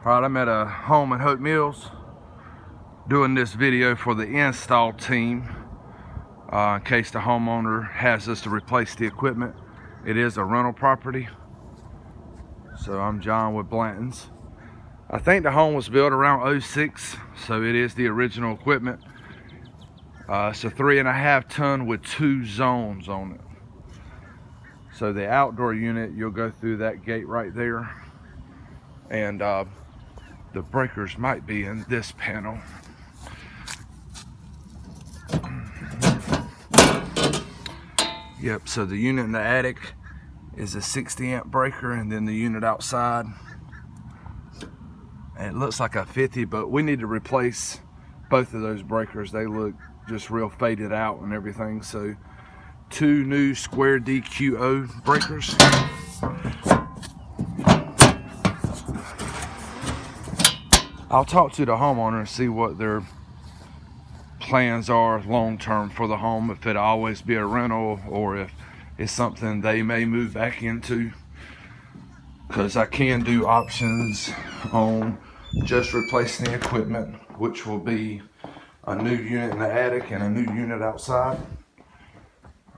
Alright, I'm at a home in Hope Mills doing this video for the install team in case the homeowner has us to replace the equipment. It is a rental property. So I'm John with Blanton's. I think the home was built around 06, so it is the original equipment. It's a 3.5 ton with 2 zones on it. So the outdoor unit, you'll go through that gate right there, and the breakers might be in this panel. Yep, so the unit in the attic is a 60 amp breaker, and then the unit outside, and it looks like a 50, but we need to replace both of those breakers. They look just real faded out and everything. So 2 new square DQO breakers. I'll talk to the homeowner and see what their plans are long term for the home, if it'll always be a rental or if it's something they may move back into, because I can do options on just replacing the equipment, which will be a new unit in the attic and a new unit outside,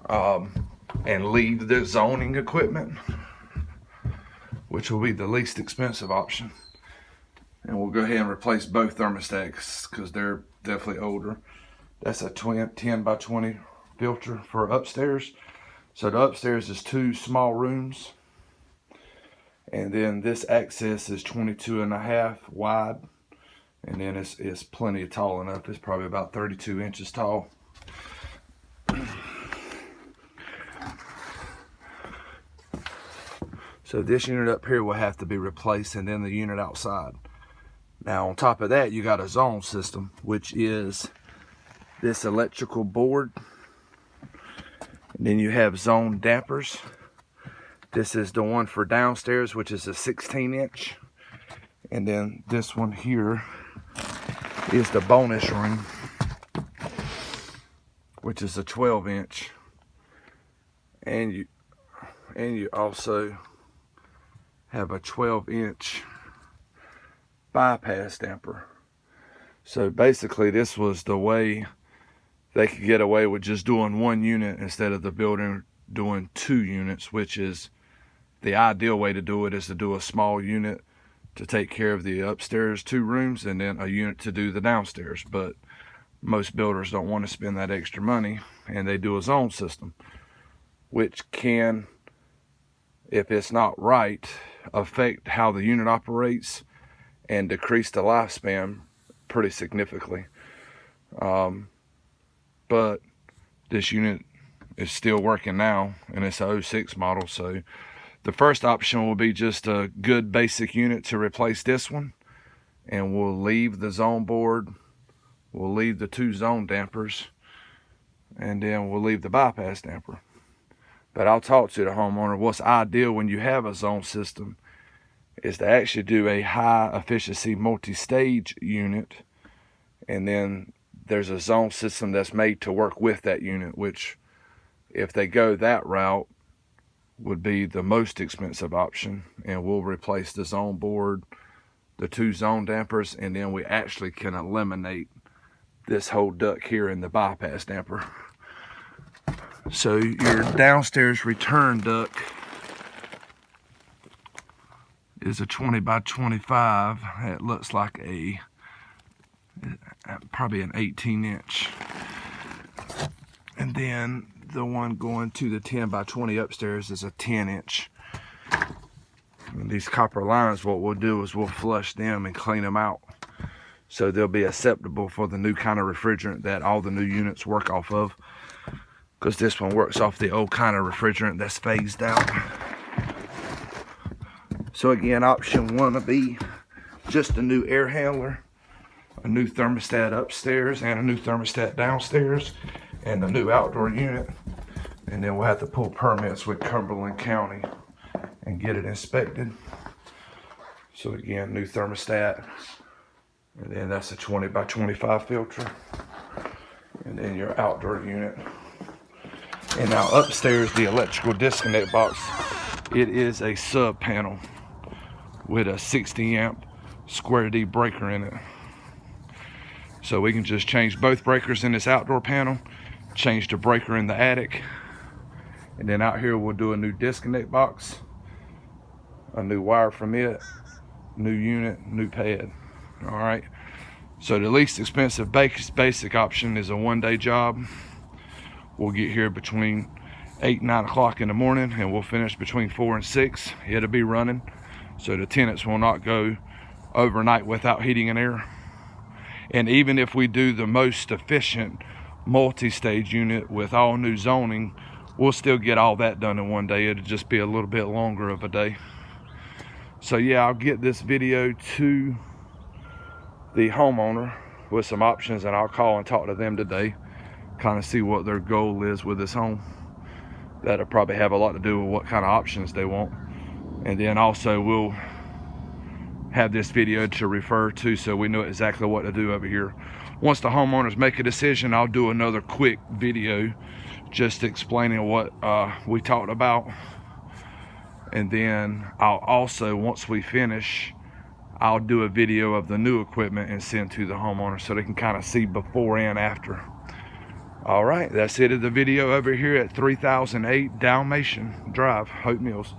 and leave the zoning equipment, which will be the least expensive option. And we'll go ahead and replace both thermostats because they're definitely older. That's a 10 by 20 filter for upstairs. So the upstairs is 2 small rooms. And then this access is 22.5 wide. And then it's plenty tall enough. It's probably about 32 inches tall. So this unit up here will have to be replaced, and then the unit outside. Now on top of that, you got a zone system, which is this electrical board. And then you have zone dampers. This is the one for downstairs, which is a 16 inch. And then this one here is the bonus room, which is a 12 inch. And you also have a 12 inch bypass damper. So basically this was the way they could get away with just doing 1 unit instead of the building doing 2 units, which is the ideal way to do it, is to do a small unit to take care of the upstairs 2 rooms and then a unit to do the downstairs. But most builders don't want to spend that extra money, and they do a zone system, which can, if it's not right, affect how the unit operates and decrease the lifespan pretty significantly. But this unit is still working now, and it's a 06 model. So the first option will be just a good basic unit to replace this one, and we'll leave the zone board, we'll leave the 2 zone dampers, and then we'll leave the bypass damper. But I'll talk to the homeowner. What's ideal when you have a zone system is to actually do a high efficiency multi-stage unit, and then there's a zone system that's made to work with that unit, which if they go that route would be the most expensive option. And we'll replace the zone board, the 2 zone dampers, and then we actually can eliminate this whole duct here in the bypass damper. So your downstairs return duct is a 20 by 25. It looks like probably an 18 inch. And then the one going to the 10 by 20 upstairs is a 10 inch. And these copper lines, what we'll do is we'll flush them and clean them out, so they'll be acceptable for the new kind of refrigerant that all the new units work off of, because this one works off the old kind of refrigerant that's phased out. So again, option 1 will be just a new air handler, a new thermostat upstairs and a new thermostat downstairs, and a new outdoor unit. And then we'll have to pull permits with Cumberland County and get it inspected. So again, new thermostat, and then that's a 20 by 25 filter, and then your outdoor unit. And now upstairs, the electrical disconnect box, it is a sub panel with a 60 amp square D breaker in it. So we can just change both breakers in this outdoor panel, change the breaker in the attic, and then out here we'll do a new disconnect box, a new wire from it, new unit, new pad. All right, so the least expensive basic option is a 1-day job. We'll get here between 8 and 9 o'clock in the morning, and we'll finish between 4 and 6. It'll be running, so the tenants will not go overnight without heating and air. And even if we do the most efficient multi-stage unit with all new zoning, we'll still get all that done in 1 day. It'll just be a little bit longer of a day. So yeah, I'll get this video to the homeowner with some options, and I'll call and talk to them today, kind of see what their goal is with this home. That'll probably have a lot to do with what kind of options they want. And then also we'll have this video to refer to so we know exactly what to do over here. Once the homeowners make a decision, I'll do another quick video just explaining what we talked about. And then I'll also, once we finish, I'll do a video of the new equipment and send to the homeowner so they can kind of see before and after. All right, that's it of the video over here at 3008 Dalmation Drive, Hope Mills.